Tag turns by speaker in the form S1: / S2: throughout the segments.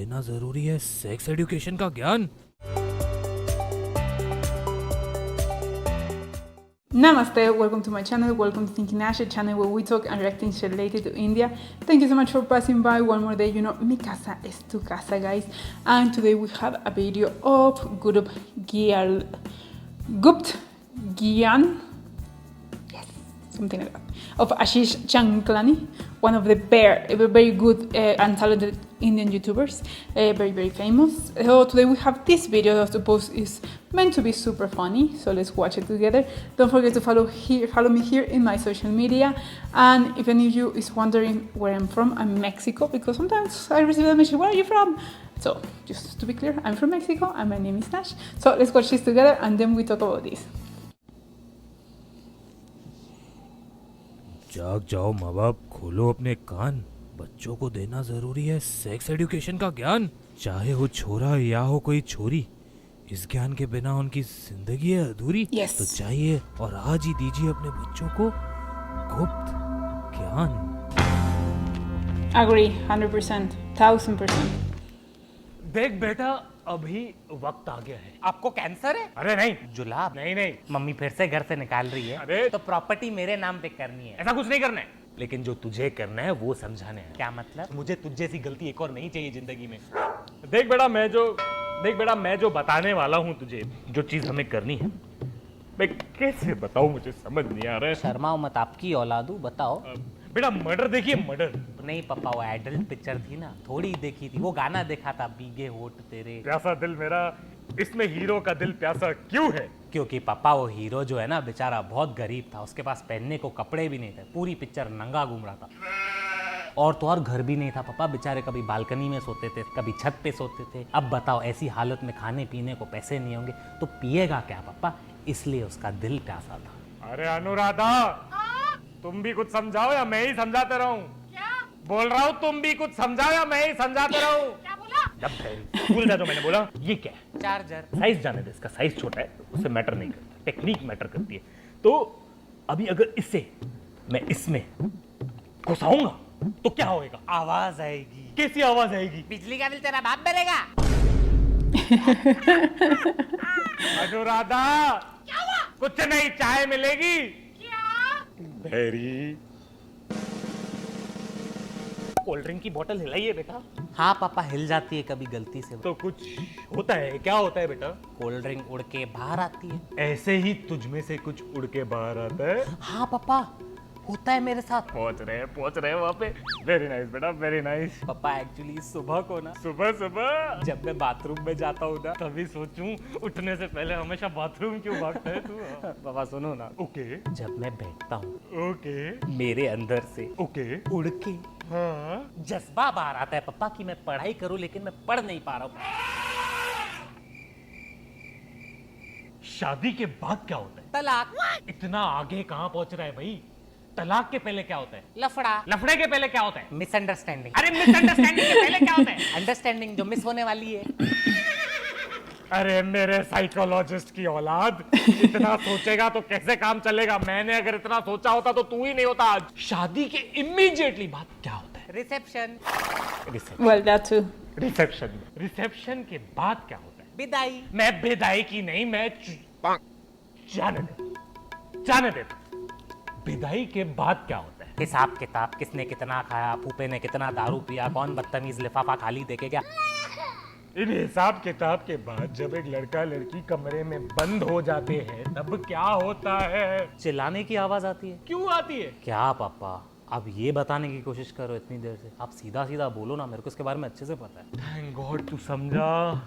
S1: देना जरूरी है सेक्स एजुकेशन का ज्ञान।
S2: Namaste, welcome to my channel, welcome to Thinking Asia channel where we talk and react things related to India. Thank you so much for passing by one more day. You know, mi casa es tu casa, guys. And today we have a video of Gupt Gyan, yes, something like that, of Ashish Chanklani, one of the very good and talented Indian YouTubers, very famous. So today we have this video that I suppose is meant to be super funny, so let's watch it together. Don't forget to follow me here in my social media. And if any of you is wondering where I'm from, I'm Mexico, because sometimes I receive a message, where are you from? So just to be clear, I'm from Mexico and my name is Nash. So let's watch this together and then we talk about this.
S1: जाग जाओ माँ बाप, खोलो अपने कान। बच्चों को देना जरूरी है सेक्स एजुकेशन का ज्ञान। चाहे हो छोरा या हो कोई छोरी, इस ज्ञान के बिना उनकी जिंदगी है अधूरी।
S2: Yes.
S1: तो चाहिए और आज ही दीजिए अपने बच्चों को गुप्त ज्ञान।
S2: Agree, 100%, 1000%.
S3: देख बेटा, अभी वक्त आ गया है।
S4: आपको कैंसर है?
S3: अरे नहीं,
S4: जुलाब?
S3: नहीं
S4: मम्मी फिर से घर से निकाल रही है।
S3: अरे
S4: तो प्रॉपर्टी मेरे नाम पे करनी है।
S3: ऐसा कुछ नहीं करना है, लेकिन जो तुझे करना है वो समझाना है।
S4: क्या मतलब?
S3: मुझे तुझ जैसी गलती एक और नहीं चाहिए जिंदगी में। देख बेटा, मैं जो बताने वाला हूँ तुझे, जो चीज हमें करनी है, मैं कैसे बताऊँ, मुझे समझ नहीं आ रहा है।
S4: शर्माओ मत, आपकी औलादू, बताओ।
S3: बेटा मर्डर देखिए, मर्डर।
S4: नहीं पापा, वो एडल्ट पिक्चर थी ना, थोड़ी देखी थी। वो गाना देखा था, भीगे होठ तेरे।
S3: प्यासा दिल मेरा, इसमें हीरो का दिल प्यासा क्यों है?
S4: क्योंकि पापा वो हीरो जो है ना, बेचारा बहुत गरीब था। उसके पास पहनने को कपड़े भी नहीं थे, पूरी पिक्चर नंगा घूम रहा था। और तो और घर भी नहीं था पापा, बेचारे कभी बालकनी में सोते थे, कभी छत पे सोते थे। अब बताओ, ऐसी हालत में खाने पीने को पैसे नहीं होंगे तो पिएगा क्या पापा? इसलिए उसका दिल प्यासा था।
S3: अरे अनुराधा, तुम भी कुछ समझाओ या मैं ही समझाते रहूं?
S5: क्या
S3: बोल रहा हूँ, तुम भी कुछ समझाओ या मैं ही समझाते रहूं?
S5: क्या बोला?
S3: जब भूल जा, जो मैंने बोला। ये क्या है?
S4: चार्जर।
S3: साइज जाने दे, इसका साइज छोटा है, उससे मैटर नहीं करता, टेक्निक मैटर करती है। तो अभी अगर इससे मैं इसमें घुसाऊंगा तो क्या होएगा?
S4: आवाज आएगी।
S3: कैसी आवाज आएगी?
S4: बिजली का बिल तेरा बाप भरेगा।
S3: अनुराधा,
S5: क्या हुआ?
S3: कुछ नहीं, चाय मिलेगी?
S5: क्या?
S3: वेरी। कोल्ड ड्रिंक की बोतल हिलाइए बेटा।
S4: हाँ पापा, हिल जाती है कभी गलती से।
S3: तो कुछ होता है, क्या होता है बेटा?
S4: कोल्ड ड्रिंक उड़ के बाहर आती है।
S3: ऐसे ही तुझ में से कुछ उड़ के बाहर आता है।
S4: हाँ पापा, होता है मेरे साथ।
S3: पहुंच रहे हैं वहाँ पे। वेरी नाइस बेटा, वेरी नाइस।
S4: पापा एक्चुअली सुबह को ना,
S3: सुबह
S4: जब मैं बाथरूम में जाता हूँ ना,
S3: तभी सोचूं, उठने से पहले हमेशा बाथरूम क्यों भागता है तू?
S4: पापा सुनो ना,
S3: ओके
S4: जब मैं बैठता हूँ
S3: ओके
S4: मेरे अंदर से
S3: ओके।
S4: उड़ के
S3: हाँ,
S4: जज्बा बाहर आता है पापा कि मैं पढ़ाई करूं, लेकिन मैं पढ़ नहीं पा रहा हूँ।
S3: शादी के बाद क्या होता है?
S4: तलाक।
S3: इतना आगे कहाँ पहुंच रहा है भाई? तलाक के पहले क्या होता है?
S4: लफड़ा।
S3: लफड़े के पहले क्या होता है?
S4: मिसअंडरस्टैंडिंग।
S3: अरे मिसअंडरस्टैंडिंग के पहले क्या होता है?
S4: अंडरस्टैंडिंग जो मिस होने वाली है।
S3: अरे मेरे साइकोलॉजिस्ट की औलाद, इतना सोचेगा तो कैसे काम चलेगा? मैंने अगर इतना सोचा होता तो तू ही नहीं होता आज। शादी के इमीडिएटली बाद क्या होता है?
S4: Reception.
S2: Well, that too.
S3: Reception के बाद क्या होता है?
S4: विदाई।
S3: मैं विदाई की नहीं, मैं जाने दे। विदाई के बाद क्या होता है?
S4: हिसाब किताब, किसने कितना खाया, फूफे ने कितना दारू पिया, कौन बदतमीज लिफाफा खाली देके गया।
S3: इन हिसाब किताब के बाद जब एक लड़का लड़की कमरे में बंद हो जाते हैं, तब क्या होता है?
S4: चिल्लाने की आवाज आती है।
S3: क्यों आती है?
S4: क्या पापा, अब ये बताने की कोशिश करो इतनी देर से। आप सीधा सीधा बोलो ना, मेरे को इसके बारे में अच्छे से पता है।
S3: थैंक गॉड तू समझा।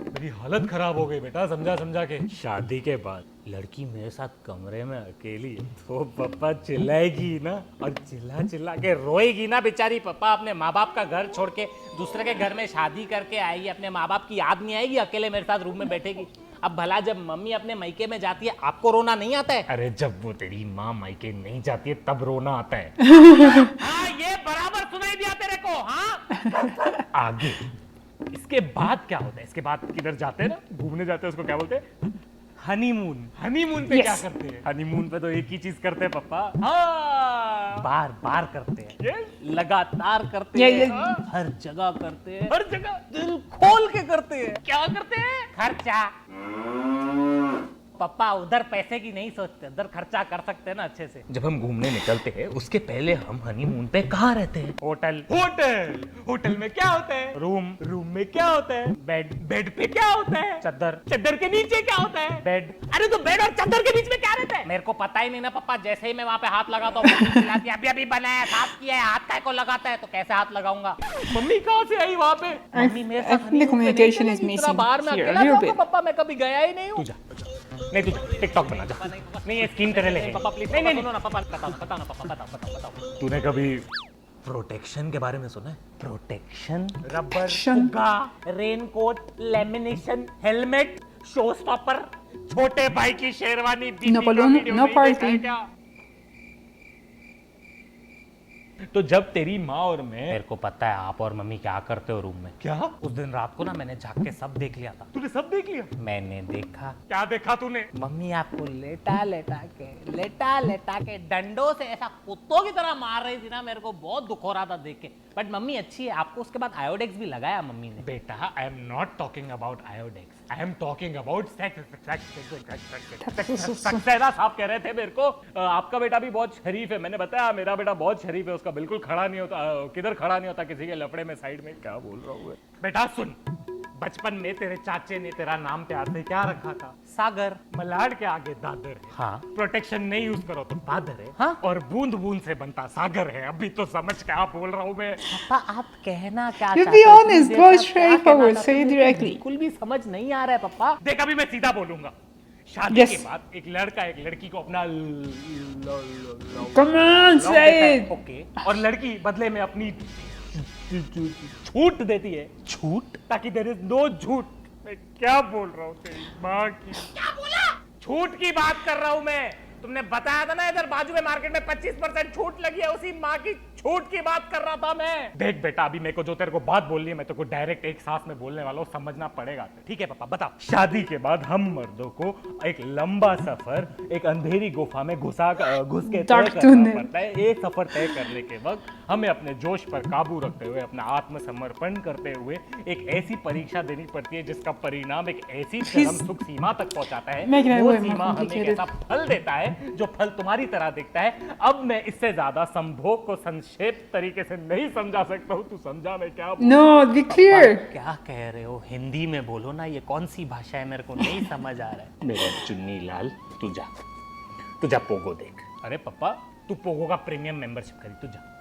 S3: मेरी हालत खराब हो गई बेटा, समझा के। शादी के बाद
S4: लड़की मेरे साथ
S3: कमरे में अकेली है तो पापा चिल्लाएगी ना, और चिल्ला के रोएगी ना बेचारी।
S4: पापा अपने माँ बाप का घर छोड़ के दूसरे के घर में शादी करके आएगी, अपने माँ बाप की याद नहीं आएगी? अकेले मेरे साथ रूम में बैठेगी। अब भला जब मम्मी अपने मायके में जाती है, आपको रोना नहीं आता है?
S3: अरे जब वो तेरी माँ मायके नहीं जाती है तब रोना आता है।
S4: हाँ, ये बराबर सुनाई दिया तेरे को। हाँ
S3: आगे इसके बाद क्या होता है? इसके बाद किधर जाते हैं ना, घूमने जाते हैं, उसको क्या बोलते हैं?
S4: हनीमून।
S3: हनीमून पे
S2: Yes.
S3: क्या करते हैं? हनीमून पे तो एक ही चीज करते हैं पापा। हाँ,
S4: बार बार करते हैं,
S3: Yes.
S4: लगातार करते
S2: Yeah,
S4: हैं,
S2: yeah.
S4: हर जगह करते हैं,
S3: हर जगह
S4: दिल खोल के करते हैं।
S3: क्या करते हैं?
S4: खर्चा। पापा उधर पैसे की नहीं सोचते, उधर खर्चा कर सकते हैं ना अच्छे से। जब हम घूमने निकलते हैं उसके पहले हम हनीमून पे कहाँ रहते हैं?
S3: होटल। होटल होटल में क्या होता है?
S4: रूम।
S3: रूम में क्या होता है?
S4: बेड।
S3: बेड पे क्या होता है?
S4: चद्दर।
S3: चद्दर के नीचे क्या होता है?
S4: बेड।
S3: अरे तो बेड और चद्दर के बीच में क्या रहता है?
S4: मेरे को पता ही नहीं ना पापा, जैसे ही मैं वहाँ पे हाथ लगाता हूँ मम्मी चिल्लाती है, अभी अभी बनाया साफ किया है, हाथ काय को लगाता है, तो कैसे हाथ लगाऊंगा?
S3: मम्मी कहाँ से आई वहाँ पे?
S4: मम्मी मेरे
S2: I
S4: साथ
S2: think the
S4: honeymoon पे नहीं
S2: communication is
S4: चलेगी, इतना
S2: missing
S4: बाहर में
S2: here a
S4: अकेला
S2: little
S4: जाऊंगा
S2: bit.
S4: पापा, मैं कभी गया ही नहीं हूँ।
S3: नहीं तू टिकटॉक बना जा। नहीं ये स्कीम तेरे लिए है।
S4: पापा प्लीज, नहीं सुनो ना पापा, बताओ ना पापा, बताओ।
S3: तूने कभी
S4: प्रोटेक्शन के बारे में सुना है? Protection,
S3: rubber,
S2: Protection.
S3: फुग्गा,
S4: raincoat, lamination, helmet,
S3: show stopper, छोटे भाई की शेरवानी, दीदी
S2: No
S3: का
S2: balloon,
S3: वीडियो
S2: no
S3: नहीं देखा है
S2: party.
S3: क्या? तो जब तेरी माँ और मैं
S4: मेरे को पता है आप और मम्मी क्या करते हो रूम में।
S3: क्या
S4: उस दिन रात को ना मैंने झाँक के सब देख लिया था।
S3: तूने सब देख लिया?
S4: मैंने देखा
S3: क्या देखा तूने?
S4: मम्मी आपको लेटा लेटा के डंडों से ऐसा कुत्तों की तरह मार रही थी ना, मेरे को बहुत दुख हो रहा था देख के। बट मम्मी अच्छी है, आपको उसके बाद आयोडेक्स भी लगाया मम्मी ने।
S3: बेटा I am not talking about Iodex, I am talking about Saxena साहब कह रहे थे मेरे को आपका बेटा भी बहुत शरीफ है। मैंने बताया मेरा बेटा बहुत शरीफ है, उसका बिल्कुल खड़ा नहीं होता, किधर खड़ा नहीं होता किसी के लफड़े में, साइड में। क्या बोल रहा हूँ बेटा? सुन, बचपन में तेरे चाचे ने तेरा नाम प्यार से क्या रखा था?
S4: सागर।
S3: मलाड के आगे दादर है।
S4: हाँ।
S3: प्रोटेक्शन नहीं यूज करो तो पादर है।
S4: हाँ।
S3: और बूंद बूंद से बनता सागर है। अभी तो समझ क्या बोल रहा हूँ मैं।
S4: पापा आप कहना क्या
S2: You
S4: चाहते
S2: be
S4: हो?
S2: honest,
S4: तुम
S2: go
S4: देखना
S2: straight
S4: क्या कहना
S2: forward,
S4: चाहते
S2: say
S4: हो?
S2: it directly.
S4: बिल्कुल भी समझ नहीं आ रहा है पापा।
S3: देख अभी मैं सीधा बोलूंगा। शादी
S2: Yes.
S3: के बाद एक लड़का एक लड़की को अपना
S2: Come on, say it.
S3: Okay, और लड़की बदले में अपनी छूट देती है। छूट? ताकि देयर इज नो झूठ। मैं क्या बोल रहा हूँ तेरी माँ की?
S5: क्या बोला?
S3: छूट की बात कर रहा हूँ मैं। तुमने बताया था ना इधर बाजू में मार्केट में 25% छूट लगी है, उसी माँ की छूट की बात कर रहा था मैं। देख बेटा अभी मेरे को जो तेरे को बात बोलनी है मैं तेरे को डायरेक्ट एक सांस में बोलने वाला हूँ, समझना पड़ेगा। ठीक है पापा बता। शादी के बाद हम मर्दों को एक लंबा सफर एक अंधेरी गुफा में घुस के तय
S2: Dark
S3: करना
S2: tunnel.
S3: पड़ता है। एक सफर तय करने के वक्त हमें अपने जोश पर काबू रखते हुए, अपना आत्मसमर्पण करते हुए एक ऐसी परीक्षा देनी पड़ती है जिसका परिणाम एक ऐसी चरम सुख सीमा तक पहुंचाता है,
S2: Making it
S3: वो
S2: way more
S3: सीमा हमें एक
S2: complicated.
S3: ऐसा फल देता है जो फल तुम्हारी तरह दिखता है। अब मैं इससे ज्यादा संभोग को संक्षेप तरीके से नहीं समझा सकता हूँ। तू समझा मैं क्या बोल-
S2: No, be clear.
S4: क्या कह रहे हो? हिंदी में बोलो ना, ये कौन सी भाषा है, मेरे को नहीं समझ आ रहा है।
S3: मेरा चुन्नी लाल तू जा पोगो देख। अरे पापा तू पोगो का प्रीमियम मेंबरशिप खरीद, तू जा।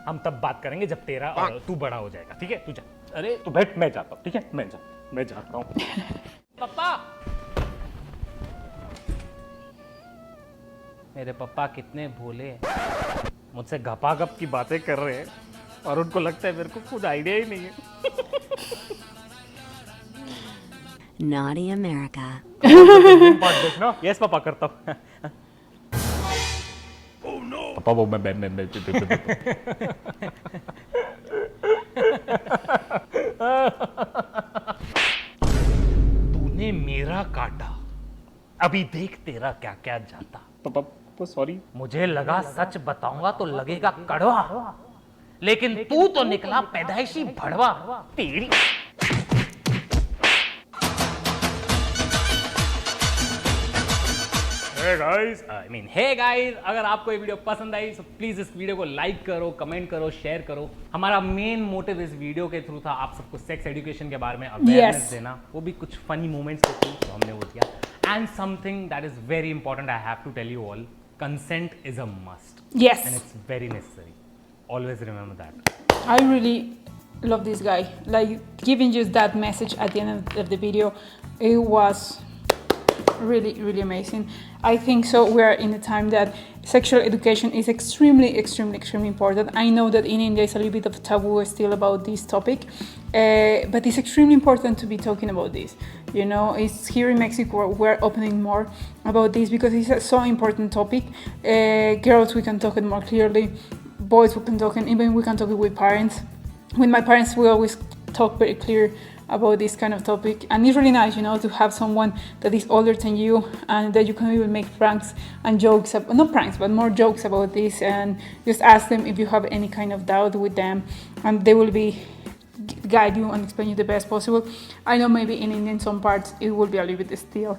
S3: हम तब बात करेंगे जब तेरा तू बड़ा हो जाएगा। ठीक है तू जा। अरे तू बैठ, मैं जाता हूँ। ठीक है मैं जाता हूँ।
S4: पापा मेरे पापा कितने भोले हैं।
S3: मुझसे गपागप की बातें कर रहे हैं और उनको लगता है मेरे को कुछ आइडिया ही नहीं है।
S6: Naughty America.
S3: पार्ट देखना। यस पापा करता हूँ। पापा वो मैं तूने मेरा काटा, अभी देख तेरा क्या क्या जाता। पापा सॉरी।
S4: मुझे लगा सच बताऊंगा तो लगेगा कड़वा, लेकिन तू तो निकला पैदाइशी भड़वा।
S3: तेरी Hey guys,
S4: हे गाइस, अगर आपको ये वीडियो पसंद आई तो प्लीज इस वीडियो को लाइक करो, कमेंट करो, शेयर करो। हमारा मेन मोटिव इस वीडियो के थ्रू था आप सबको सेक्स एजुकेशन के बारे में अवेयरनेस
S2: Yes.
S4: देना, वो भी कुछ फनी मोमेंट्स के थ्रू, तो हमने वो किया। And something that is very important I have to tell you all, consent is a must
S2: Yes.
S4: And it's very necessary, always remember that.
S2: I really love this guy. Like giving you that message at the end of the video, it was really amazing. I think so. We are in a time that sexual education is extremely important. I know that in India it's a little bit of taboo still about this topic, but it's extremely important to be talking about this. You know, it's here in Mexico we're opening more about this because it's a so important topic. Girls, we can talk it more clearly. Boys, we can talk, and even we can talk it with parents. With my parents, we always talk very clear about this kind of topic, and it's really nice, you know, to have someone that is older than you and that you can even make pranks and jokes, not pranks, but more jokes about this, and just ask them if you have any kind of doubt with them, and they will be guide you and explain you the best possible. I know maybe in India, in some parts, it will be a little bit still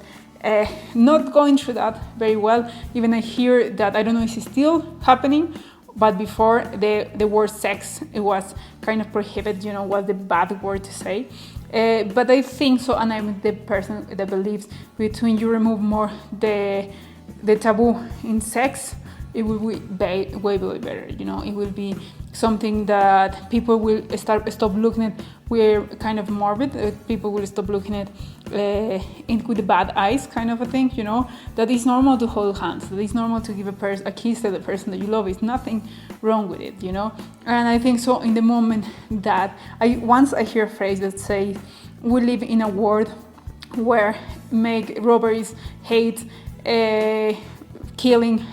S2: not going through that very well. Even I hear that, I don't know if it's still happening, but before the word sex, it was kind of prohibited, you know, was the bad word to say. But I think so, and I'm the person that believes between you remove more the taboo in sex, it will be way better, you know. It will be something that people will stop looking at. We're kind of morbid. People will stop looking at with the bad eyes, kind of a thing, you know. That it's normal to hold hands. That it's normal to give a kiss to the person that you love. It's nothing wrong with it, you know. And I think so. In the moment that once I hear a phrase that says, "We live in a world where make robberies, hate, killing,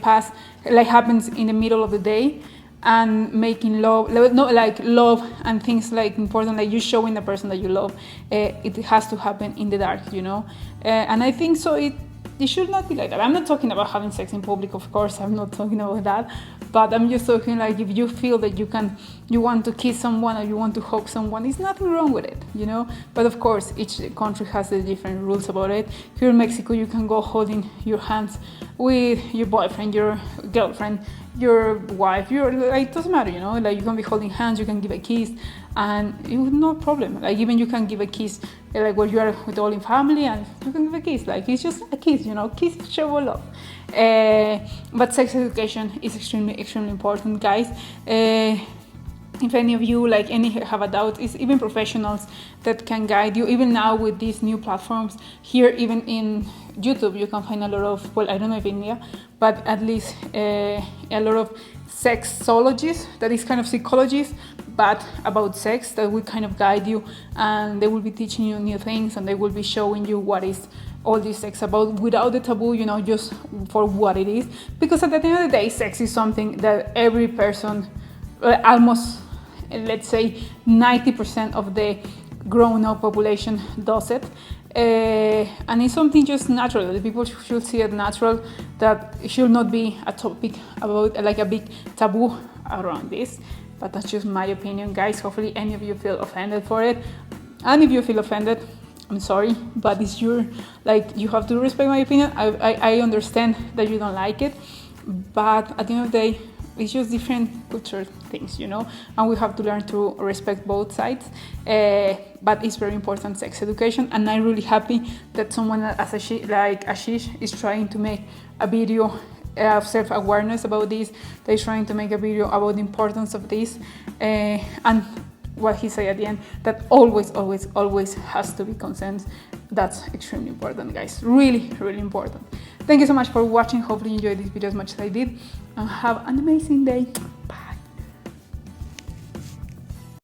S2: pass like happens in the middle of the day." And making love, not like love and things like important, like you showing the person that you love, it has to happen in the dark, you know. And I think so. It should not be like that. I'm not talking about having sex in public, of course. I'm not talking about that. But I'm just talking like if you feel that you want to kiss someone or you want to hug someone, there's nothing wrong with it, you know. But of course, each country has the different rules about it. Here in Mexico, you can go holding your hands with your boyfriend, your girlfriend, your wife, like, it doesn't matter, you know, like you can be holding hands, you can give a kiss, and it was no problem. Like even you can give a kiss, like when you are with all in family, and you can give a kiss, like it's just a kiss, you know, kiss, show love. But sex education is extremely important, guys. If any of you have a doubt, it's even professionals that can guide you. Even now with these new platforms here, even in YouTube, you can find a lot of, well, I don't know if India, but at least a lot of sexologists, that is kind of psychologists, but about sex, that will kind of guide you, and they will be teaching you new things, and they will be showing you what is all this sex about without the taboo, you know, just for what it is. Because at the end of the day, sex is something that every person, almost, let's say 90% of the grown-up population does it. And it's something just natural. The people should see it natural, that it should not be a topic about like a big taboo around this. But that's just my opinion, guys. Hopefully any of you feel offended for it. And if you feel offended, I'm sorry, but it's you have to respect my opinion. I understand that you don't like it, but at the end of the day, it's just different culture things, you know, and we have to learn to respect both sides. But it's very important, sex education, and I'm really happy that someone like Ashish is trying to make a video of self-awareness about this. They're trying to make a video about the importance of this, and what he said at the end, that always has to be consent. That's extremely important, guys. Really important. Thank you so much for watching. Hopefully you enjoyed this video as much as I did, and have an amazing day.